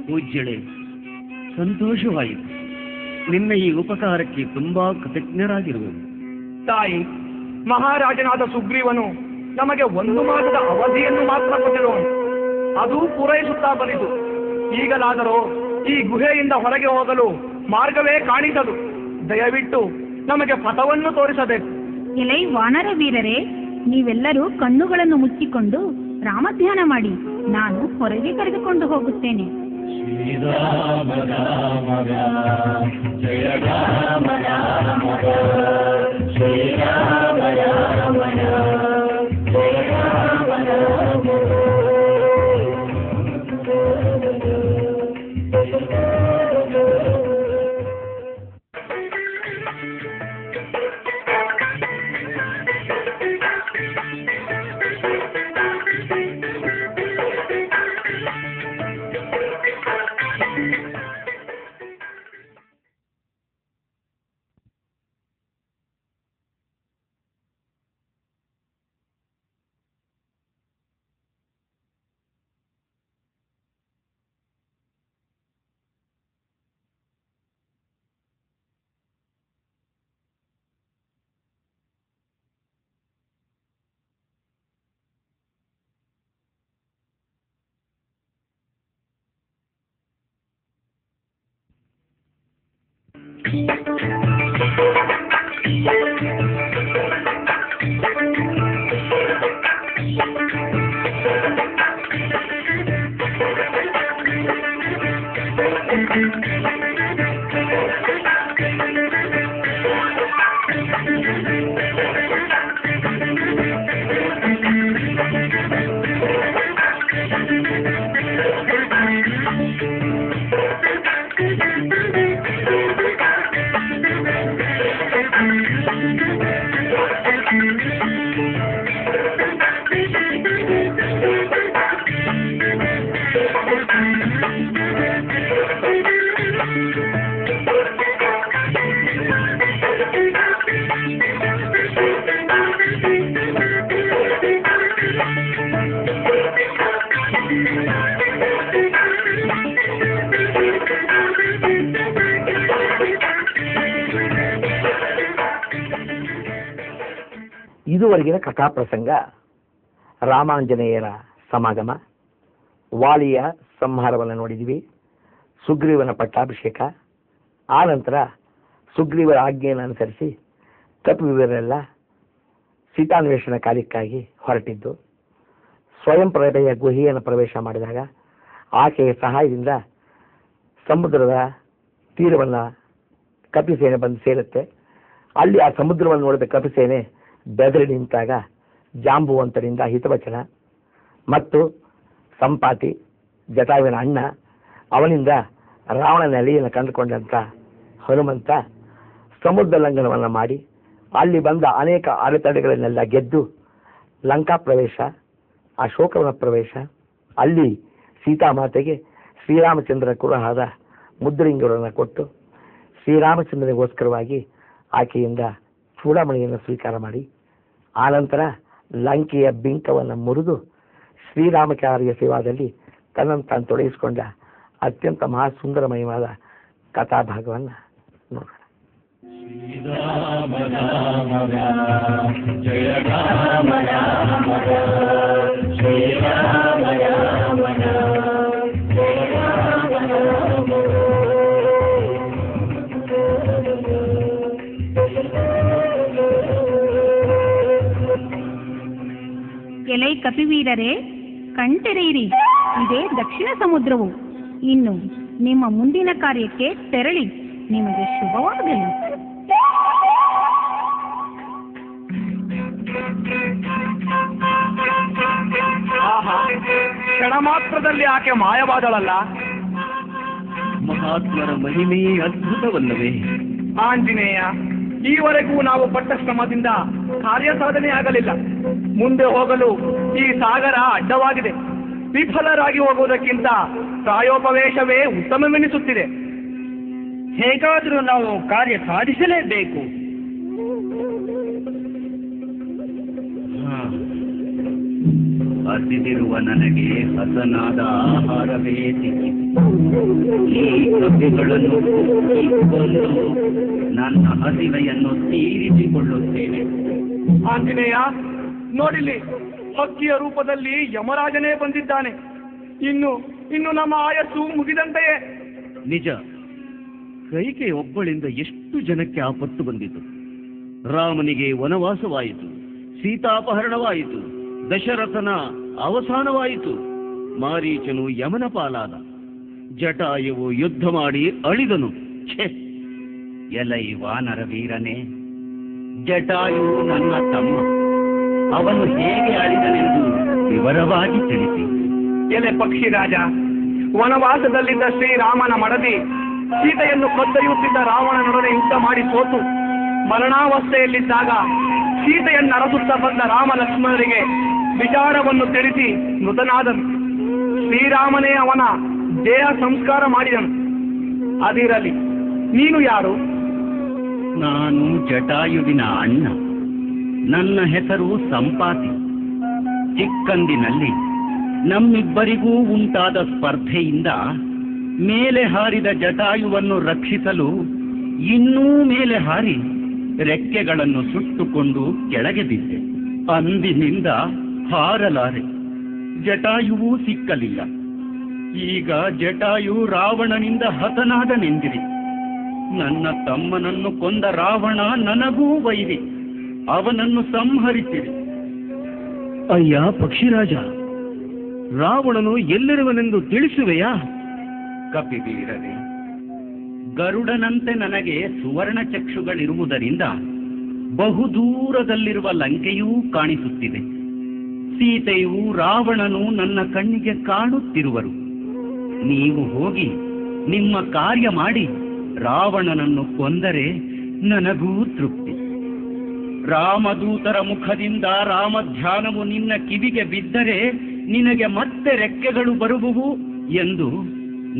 ಪೂಜ್ಯಳೆ, ಸಂತೋಷವಾಯಿತು. ನಿನ್ನ ಈ ಉಪಕಾರಕ್ಕೆ ತುಂಬಾ ಕೃತಜ್ಞರಾಗಿರುವೆವು. ತಾಯಿ, ಮಹಾರಾಜನಾದ ಸುಗ್ರೀವನು ನಮಗೆ 1 ಮಾಸದ ಅವಧಿಯನ್ನು ಮಾತ್ರ ಕೊಟ್ಟಿರುವನು. ಅದು ಪೂರೈಸುತ್ತಾ ಬಂದಿತು. ಈಗಲಾದರೂ ಈ ಗುಹೆಯಿಂದ ಹೊರಗೆ ಹೋಗಲು ಮಾರ್ಗವೇ ಕಾಣಿಸದು. ದಯವಿಟ್ಟು ನಮಗೆ ಪಥವನ್ನು ತೋರಿಸಬೇಕು. ಎಲೈ ವಾನರ ವೀರರೇ, ನೀವೆಲ್ಲರೂ ಕಣ್ಣುಗಳನ್ನು ಮುಚ್ಚಿಕೊಂಡು ರಾಮಧ್ಯಾನ ಮಾಡಿ. ನಾನು ಹೊರಗೆ ಕರೆದುಕೊಂಡು ಹೋಗುತ್ತೇನೆ. ಶ್ರೀರಾಮ ರಾಮ ರಾಮ ಜಯ ರಾಮ ರಾಮ ಶ್ರೀರಾಮ ರಾಮ ಜಯ ರಾಮ ರಾಮ. ಇದುವರೆಗಿನ ಕಥಾಪ್ರಸಂಗ ರಾಮಾಂಜನೇಯರ ಸಮಾಗಮ, ವಾಲಿಯ ಸಂಹಾರವನ್ನು ನೋಡಿದ್ವಿ, ಸುಗ್ರೀವನ ಪಟ್ಟಾಭಿಷೇಕ, ಆ ನಂತರ ಸುಗ್ರೀವರ ಆಜ್ಞೆಯನ್ನು ಅನುಸರಿಸಿ ಕಪಿವೀರರೆಲ್ಲ ಸೀತಾನ್ವೇಷಣ ಕಾರ್ಯಕ್ಕಾಗಿ ಹೊರಟಿದ್ದು, ಸ್ವಯಂ ಪ್ರಭೆಯ ಗುಹೆಯನ್ನು ಪ್ರವೇಶ ಮಾಡಿದಾಗ ಆಕೆಯ ಸಹಾಯದಿಂದ ಸಮುದ್ರದ ತೀರವನ್ನು ಕಪಿಸೇನೆ ಬಂದು ಸೇರುತ್ತೆ. ಅಲ್ಲಿ ಆ ಸಮುದ್ರವನ್ನು ನೋಡಿದ ಕಪಿಸೇನೆ ಬೆದರಿ ನಿಂತಾಗ ಜಾಂಬುವಂತರಿಂದ ಹಿತವಚನ ಮತ್ತು ಸಂಪಾತಿ ಜಟಾಯುವಿನ ಅಣ್ಣ ಅವನಿಂದ ರಾವಣನ ಅಳಿಯನ್ನು ಕಂಡುಕೊಂಡಂತ ಹನುಮಂತ ಸಮುದ್ರ ಲಂಘನವನ್ನು ಮಾಡಿ ಅಲ್ಲಿ ಬಂದ ಅನೇಕ ಅಡೆತಡೆಗಳನ್ನೆಲ್ಲ ಗೆದ್ದು ಲಂಕಾ ಪ್ರವೇಶ, ಅಶೋಕವನ ಪ್ರವೇಶ, ಅಲ್ಲಿ ಸೀತಾಮಾತೆಗೆ ಶ್ರೀರಾಮಚಂದ್ರ ಕುರುಹಾದ ಮುದ್ರಿಂಗರನ್ನು ಕೊಟ್ಟು ಶ್ರೀರಾಮಚಂದ್ರನಿಗೋಸ್ಕರವಾಗಿ ಆಕೆಯಿಂದ ಚೂಡಾಮಣಿಯನ್ನು ಸ್ವೀಕಾರ ಮಾಡಿ ಆನಂತರ ಲಂಕೆಯ ಬಿಂಕವನ್ನು ಮುರಿದು ಶ್ರೀರಾಮಚಾರ್ಯ ಸೇವಾದಲ್ಲಿ ತನ್ನನ್ನು ತಾನು ತೊಡಗಿಸಿಕೊಂಡ ಅತ್ಯಂತ ಮಹಾಸುಂದರಮಯವಾದ ಕಥಾಭಾಗವನ್ನು ನೋಡೋಣ. ಶ್ರೀರಾಮ ರಾಮ ರಾಮ ಜಯ ರಾಮ ರಾಮ ರಾಮ ಶ್ರೀರಾಮ ರಾಮ ರಾಮ ಜಯ ರಾಮ ರಾಮ ಎಲೈ ಕಪಿವೀರರೇ, ಕಣ್ತೆರೆಯಿರಿ, ಇದೇ ದಕ್ಷಿಣ ಸಮುದ್ರವು. ಇನ್ನು ನಿಮ್ಮ ಮುಂದಿನ ಕಾರ್ಯಕ್ಕೆ ತೆರಳಿ, ನಿಮಗೆ ಶುಭವಾಗಲಿ. ಆಹಾ, ಕ್ಷಣ ಮಾತ್ರದಲ್ಲಿ ಆಕೆ ಮಾಯವಾದಳಲ್ಲ. ಮಹಾತ್ಮರ ಮಹಿಮೆಯೇ ಅದ್ಭುತವಲ್ಲವೇ? ಆಂಜನೇಯ, ಈವರೆಗೂ ನಾವು ಪಟ್ಟ ಶ್ರಮದಿಂದ ಕಾರ್ಯ ಸಾಧನೆ ಆಗಲಿಲ್ಲ. ಮುಂದೆ ಹೋಗಲು ಈ ಸಾಗರ ಅಡ್ಡವಾಗಿದೆ. ವಿಫಲರಾಗಿ ಹೋಗುವುದಕ್ಕಿಂತ ಪ್ರಾಯೋಪವೇಶವೇ ಉತ್ತಮವೆನಿಸುತ್ತಿದೆ. ಹೇಗಾದರೂ ನಾವು ಕಾರ್ಯ ಸಾಧಿಸಲೇಬೇಕು. ಹಸಿದಿರುವ ನನಗೆ ಹಸನಾದ ಆಹಾರವೇ ಸಿಕ್ಕಿತು. ಈ ಕಬ್ಬಿಗಳನ್ನು ಕೊಂದು ನನ್ನ ಹಸಿವೆಯನ್ನು ತೀರಿಸಿಕೊಳ್ಳುತ್ತೇನೆ. ಆಂಜನೇಯ, ನೋಡಿಲ್ಲಿ, ಹಕ್ಕಿಯ ರೂಪದಲ್ಲಿ ಯಮರಾಜನೇ ಬಂದಿದ್ದಾನೆ. ಇನ್ನು ನಮ್ಮ ಆಯಸ್ಸು ಮುಗಿದಂತೆಯೇ. ನಿಜ, ಕೈಕೆ ಒಬ್ಬಳಿಂದ ಎಷ್ಟು ಜನಕ್ಕೆ ಆಪತ್ತು ಬಂದಿತು. ರಾಮನಿಗೆ ವನವಾಸವಾಯಿತು, ಸೀತಾಪಹರಣವಾಯಿತು, ದಶರಥನ ಅವಸಾನವಾಯಿತು, ಮಾರೀಚನು ಯಮನ ಪಾಲಾದ, ಜಟಾಯುವು ಯುದ್ಧ ಮಾಡಿ ಅಳಿದನು. ಛೆ, ಎಲೈ ವಾನರ ವೀರನೇ, ಜಟಾಯು ನನ್ನ ತಮ್ಮ. ಅವನು ಹೇಗೆ ಅಳಿದನೆಂದು ವಿವರವಾಗಿ ತಿಳಿಸಿ. ಎಲೆ ಪಕ್ಷಿರಾಜ, ವನವಾಸದಲ್ಲಿದ್ದ ಶ್ರೀರಾಮನ ಮಡದಿ ಸೀತೆಯನ್ನು ಕದ್ದೊಯ್ಯುತ್ತಿದ್ದ ರಾವಣನೊಡನೆ ಯುದ್ಧ ಮಾಡಿ ಸೋತು ಮರಣಾವಸ್ಥೆಯಲ್ಲಿದ್ದಾಗ ಸೀತೆಯನ್ನು ಅರಸುತ್ತಾ ಬಂದ ರಾಮ ಲಕ್ಷ್ಮಣರಿಗೆ ವಿಚಾರವನ್ನು ತಿಳಿಸಿ ಮೃತನಾದನು. ಶ್ರೀರಾಮನೇ ಅವನ ದೇಹ ಸಂಸ್ಕಾರ ಮಾಡಿದನು. ಅದಿರಲಿ, ನೀನು ಯಾರು? ನಾನು ಜಟಾಯುವಿನ ಅಣ್ಣ. ನನ್ನ ಹೆಸರು ಸಂಪಾತಿ. ಚಿಕ್ಕಂದಿನಲ್ಲಿ ನಮ್ಮಿಬ್ಬರಿಗೂ ಉಂಟಾದ ಸ್ಪರ್ಧೆಯಿಂದ ಮೇಲೆ ಹಾರಿದ ಜಟಾಯುವನ್ನು ರಕ್ಷಿಸಲು ಇನ್ನೂ ಮೇಲೆ ಹಾರಿ ರೆಕ್ಕೆಗಳನ್ನು ಸುಟ್ಟುಕೊಂಡು ಕೆಳಗೆ ಬಿದ್ದೆ. ಅಂದಿನಿಂದ ಹಾರಲಾರೆ. ಜಟಾಯುವೂ ಸಿಕ್ಕಲಿಲ್ಲ. ಈಗ ಜಟಾಯು ರಾವಣನಿಂದ ಹತನಾದನೆಂದಿರಿ. ನನ್ನ ತಮ್ಮನನ್ನು ಕೊಂದ ರಾವಣ ನನಗೂ ವೈರಿ. ಅವನನ್ನು ಸಂಹರಿಸಿರಿ. ಅಯ್ಯ ಪಕ್ಷಿರಾಜ, ರಾವಣನು ಎಲ್ಲಿರುವನೆಂದು ತಿಳಿಸುವೆಯಾ? ಕಪಿವೀರರೇ, ಗರುಡನಂತೆ ನನಗೆ ಸುವರ್ಣ ಚಕ್ಷುಗಳಿರುವುದರಿಂದ ಬಹುದೂರದಲ್ಲಿರುವ ಲಂಕೆಯೂ ಕಾಣಿಸುತ್ತಿದೆ. ಸೀತೆಯು ರಾವಣನು ನನ್ನ ಕಣ್ಣಿಗೆ ಕಾಣುತ್ತಿರುವರು. ನೀವು ಹೋಗಿ ನಿಮ್ಮ ಕಾರ್ಯ ಮಾಡಿ ರಾವಣನನ್ನು ಕೊಂದರೆ ನನಗೂ ತೃಪ್ತಿ. ರಾಮದೂತರ ಮುಖದಿಂದ ರಾಮಧ್ಯಾನವು ನಿನ್ನ ಕಿವಿಗೆ ಬಿದ್ದರೆ ನಿನಗೆ ಮತ್ತೆ ರೆಕ್ಕೆಗಳು ಬರುವುವು ಎಂದು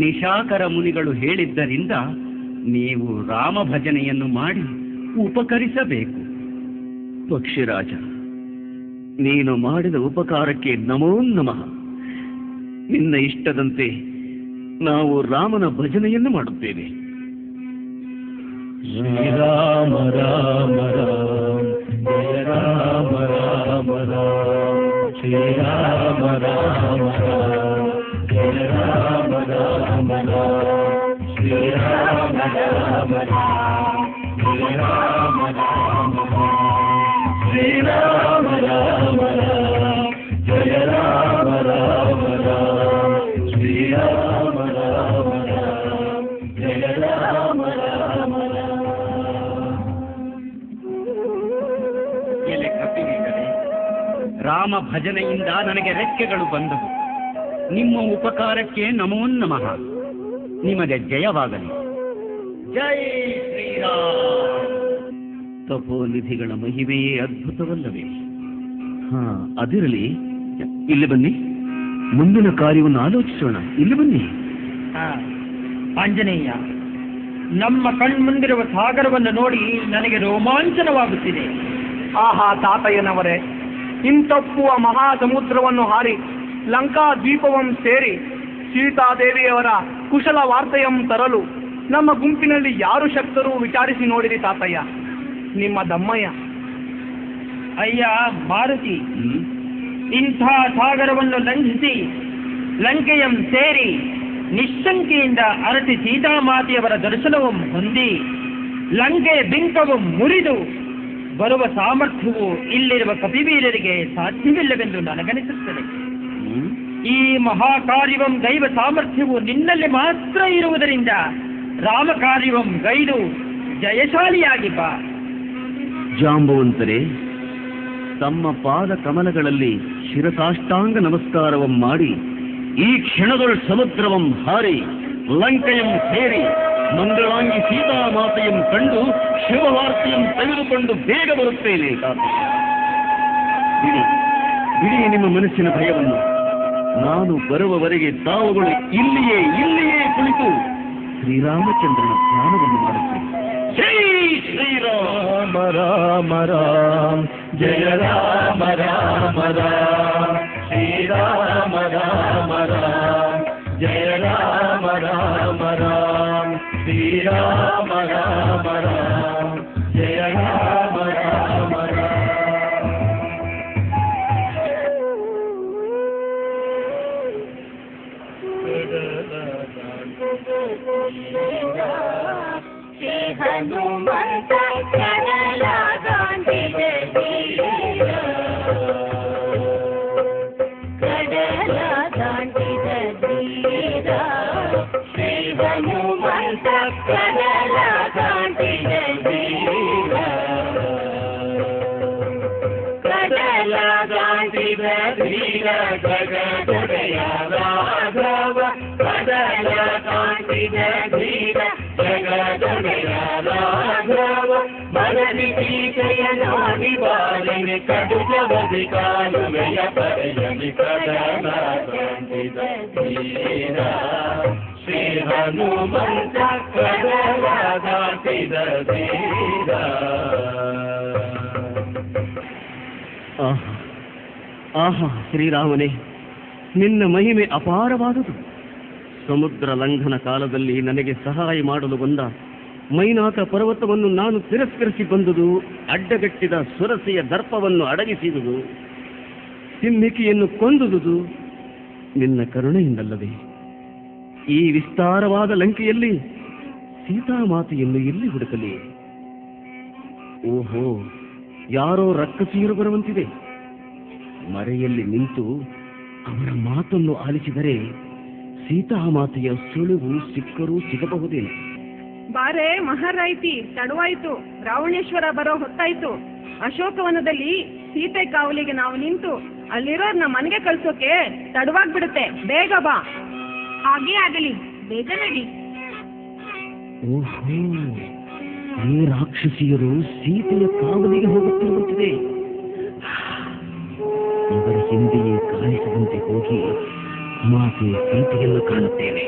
ನಿಶಾಕರ ಮುನಿಗಳು ಹೇಳಿದ್ದರಿಂದ ನೀವು ರಾಮ ಭಜನೆಯನ್ನು ಮಾಡಿ ಉಪಕರಿಸಬೇಕು. ಪಕ್ಷಿರಾಜ, ನೀನು ಮಾಡಿದ ಉಪಕಾರಕ್ಕೆ ನಮೋ ನಮಃ. ನಿನ್ನ ಇಷ್ಟದಂತೆ ನಾವು ರಾಮನ ಭಜನೆಯನ್ನು ಮಾಡುತ್ತೇವೆ. ಶ್ರೀರಾಮ ರಾಮ ರಾಮ ಜಯ ರಾಮ ರಾಮ ರಾಮ ಶ್ರೀರಾಮ ರಾಮ ರಾಮ ಜಯ ರಾಮ ರಾಮ ರಾಮ ಶ್ರೀರಾಮ ರಾಮ ರಾಮ ಜಯ ರಾಮ ರಾಮ ರಾಮ ಶ್ರೀರಾಮ ರಾಮ ರಾಮ ಜಯ ರಾಮ ರಾಮ ರಾಮ ಶ್ರೀರಾಮ ರಾಮ ರಾಮ ಜಯ ರಾಮ ರಾಮ ರಾಮ ಭಜನೆಯಿಂದ ನನಗೆ ರೆಕ್ಕೆಗಳು ಬಂದವು. ನಿಮ್ಮ ಉಪಕಾರಕ್ಕೆ ನಮೋ ನಮಃ. ನಿಮಗೆ ಜಯವಾಗಲಿ. ಜೈ ಶ್ರೀರಾಮ್. ತಪೋನಿಧಿಗಳ ಮಹಿಮೆಯೇ ಅದ್ಭುತವಲ್ಲವೇ? ಹಾ, ಅದಿರಲಿ, ಇಲ್ಲಿ ಬನ್ನಿ, ಮುಂದಿನ ಕಾರ್ಯವನ್ನು ಆಲೋಚಿಸೋಣ. ಇಲ್ಲಿ ಬನ್ನಿ. ಆಂಜನೇಯ, ನಮ್ಮ ಕಣ್ಮುಂದಿರುವ ಸಾಗರವನ್ನು ನೋಡಿ ನನಗೆ ರೋಮಾಂಚನವಾಗುತ್ತಿದೆ. ಆಹಾ ತಾತಯ್ಯನವರೇ, ಇಂತಪ್ಪುವ ಮಹಾ ಸಮುದ್ರವನ್ನು ಹಾರಿ ಲಂಕಾ ದ್ವೀಪವಂ ಸೇರಿ ಸೀತಾದೇವಿಯವರ ಕುಶಲ ವಾರ್ತೆಯಂ ತರಲು ನಮ್ಮ ಗುಂಪಿನಲ್ಲಿ ಯಾರು ಶಕ್ತರು ವಿಚಾರಿಸಿ ನೋಡಿರಿ ತಾತಯ್ಯ. ನಿಮ್ಮ ದಮ್ಮಯ್ಯ. ಅಯ್ಯ ಮಾರುತಿ, ಇಂಥ ಸಾಗರವನ್ನು ಲಂಘಿಸಿ ಲಂಕೆಯಂ ಸೇರಿ ನಿಶ್ಶಂಕೆಯಿಂದ ಅರಟಿ ಸೀತಾಮಾತೆಯವರ ದರ್ಶನವೂ ಹೊಂದಿ ಲಂಕೆಯ ಬಿಂಕವು ಮುರಿದು ಬರುವ ಸಾಮರ್ಥ್ಯವು ಇಲ್ಲಿರುವ ಕಪಿವೀರರಿಗೆ ಸಾಧ್ಯವಿಲ್ಲವೆಂದು ನನಗನಿಸುತ್ತದೆ. ಈ ಮಹಾಕಾರ್ಯವಂ ದೈವ ಸಾಮರ್ಥ್ಯವು ನಿನ್ನಲ್ಲಿ ಮಾತ್ರ ಇರುವುದರಿಂದ ರಾಮಕಾರ್ಯವಂ ಗೈದು ಜಯಶಾಲಿಯಾಗಿ ಬಾ. ಜಾಂಬವಂತರೇ, ತಮ್ಮ ಪಾದ ಕಮಲಗಳಲ್ಲಿ ಶಿರಸಾಷ್ಟಾಂಗ ನಮಸ್ಕಾರವಂ ಮಾಡಿ ಈ ಕ್ಷಣದೊಳ ಸಮುದ್ರವಂ ಹಾರಿ ಲಂಕೆಯಂ ಸೇರಿ ಮಂಗಳಾಂಗಿ ಸೀತಾಮಾತೆಯಂ ಕಂಡು ಶಿವವಾರ್ತೆಯಂ ತೆಗೆದುಕೊಂಡು ಬೇಗ ಬರುತ್ತೇನೆ. ಬಿಡಿ ಬಿಡಿ ನಿಮ್ಮ ಮನಸ್ಸಿನ ಭಯವನ್ನು. ನಾನು ಬರುವವರೆಗೆ ತಾವುಗಳು ಇಲ್ಲಿಯೇ ಕುಳಿತು ಶ್ರೀರಾಮಚಂದ್ರನ ಧ್ಯಾನವನ್ನು ಮಾಡುತ್ತೇನೆ. ಜೈ ಶ್ರೀರಾಮ. ರಾಮ ರಾಮ ಜಯ ರಾಮ ರಾಮ ರಾಮ ಶ್ರೀರಾಮ ರಾಮ ರಾಮ ಜಯ ರಾಮ ರಾಮ ರಾಮ ಶ್ರೀರಾಮ ರಾಮ ರಾಮ ಜಯ ರಾಮ ರಾಮ ರಾಮ. ಹನುಮಂತ ಕಡಲ ದಾಟಿದ ಧೀರ, ಕಡಲ ದಾಟಿದ ಧೀರ, ಶ್ರೀ ಹನುಮಂತ ಕಡಲ ದಾಟಿದ ಧೀರ, ಕಡಲ ದಾಟಿದ ಧೀರ ಜಗದೊಡೆಯ ರಾಘವ, ಕಡಲ ದಾಟಿದ ಧೀರ ಜಗದೊಡೆಯ ರಾಘವ, ಮರಳಿ ಸೀತೆಯ ನೋಡಿ ಬಾಲನೆ ಕಡುಜವದಿ ಕಾಲುವೆಯ ಪರೆಯಲಿ ಕಡಲ ದಾಟಿದ ಧೀರ, ಶ್ರೀ ಹನುಮಂತ ಕಡಲ ದಾಟಿದ ಧೀರ. ಆಹಾ ಶ್ರೀರಾಮನೇ, ನಿನ್ನ ಮಹಿಮೆ ಅಪಾರವಾದುದು. ಸಮುದ್ರ ಲಂಘನ ಕಾಲದಲ್ಲಿ ನನಗೆ ಸಹಾಯ ಮಾಡಲು ಬಂದ ಮೈನಾಕ ಪರ್ವತವನ್ನು ನಾನು ತಿರಸ್ಕರಿಸಿ ಬಂದುದು, ಅಡ್ಡಗಟ್ಟಿದ ಸುರಸೆಯ ದರ್ಪವನ್ನು ಅಡಗಿಸಿದುದು, ಸಿಂಹಿಕೆಯನ್ನು ಕೊಂದುದುದು ನಿನ್ನ ಕರುಣೆಯಿಂದಲ್ಲವೇ? ಈ ವಿಸ್ತಾರವಾದ ಲಂಕೆಯಲ್ಲಿ ಸೀತಾಮಾತೆಯನ್ನು ಎಲ್ಲಿ ಹುಡುಕಲಿ? ಓಹೋ, ಯಾರೋ ರಕ್ಕಸಿಯರು ಬರುವಂತಿದೆ. ಮರೆಯಲ್ಲಿ ನಿಂತು ಅವರ ಮಾತನ್ನು ಆಲಿಸಿದರೆ ಸೀತಾಮಾತೆಯ ಸುಳಿವು ಸಿಕ್ಕರೂ ಸಿಗಬಹುದೇನು? ಬಾರೆ ಮಹಾರಾಯ್ತಿ, ತಡವಾಯ್ತು. ರಾವಣೇಶ್ವರ ಬರೋ ಹೊತ್ತಾಯ್ತು. ಅಶೋಕವನದಲ್ಲಿ ಸೀತೆ ಕಾವಲಿಗೆ ನಾವು ನಿಂತು ಅಲ್ಲಿರೋರ್ನ ಮನೆಗೆ ಕಳ್ಸೋಕೆ ತಡವಾಗ್ಬಿಡುತ್ತೆ. ಬೇಗ ಬಾ. ಹಾಗೇ ಆಗಲಿ, ಬೇಗ ನಡಿ. ಓಹೋ, ಈ ರಾಕ್ಷಸಿಯರು ಸೀತೆಯ ಕಾವಲಿಗೆ ಹೋಗುತ್ತಿರುವಂತಿದೆ. ಇವರ ಹಿಂದೆಯೇ ಕಾಣಿಸದಂತೆ ಹೋಗಿ ಮಾತೆ ಸೀತೆಯನ್ನು ಕಾಣುತ್ತೇನೆ.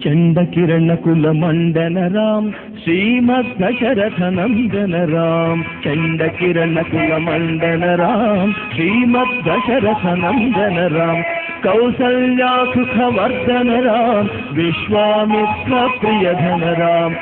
ಚಂಡ ಕಿರಣ ಕುಲ ಮಂಡನ ರಾಮ್ ಶ್ರೀಮದ್ ದಶರಥ ನಂದನ ರಾಮ್, ಚಂಡ ಕಿರಣ ಕುಲ ಮಂಡನ ರಾಮ್ ಶ್ರೀಮದ್ ದಶರಥ ನಂದನ ರಾಮ್, ಕೌಸಲ್ಯಾ ಸುಖವರ್ಧನ ರಾಮ್ ವಿಶ್ವಾಮಿತ್ರ ಪ್ರಿಯಧನ ರಾಮ್,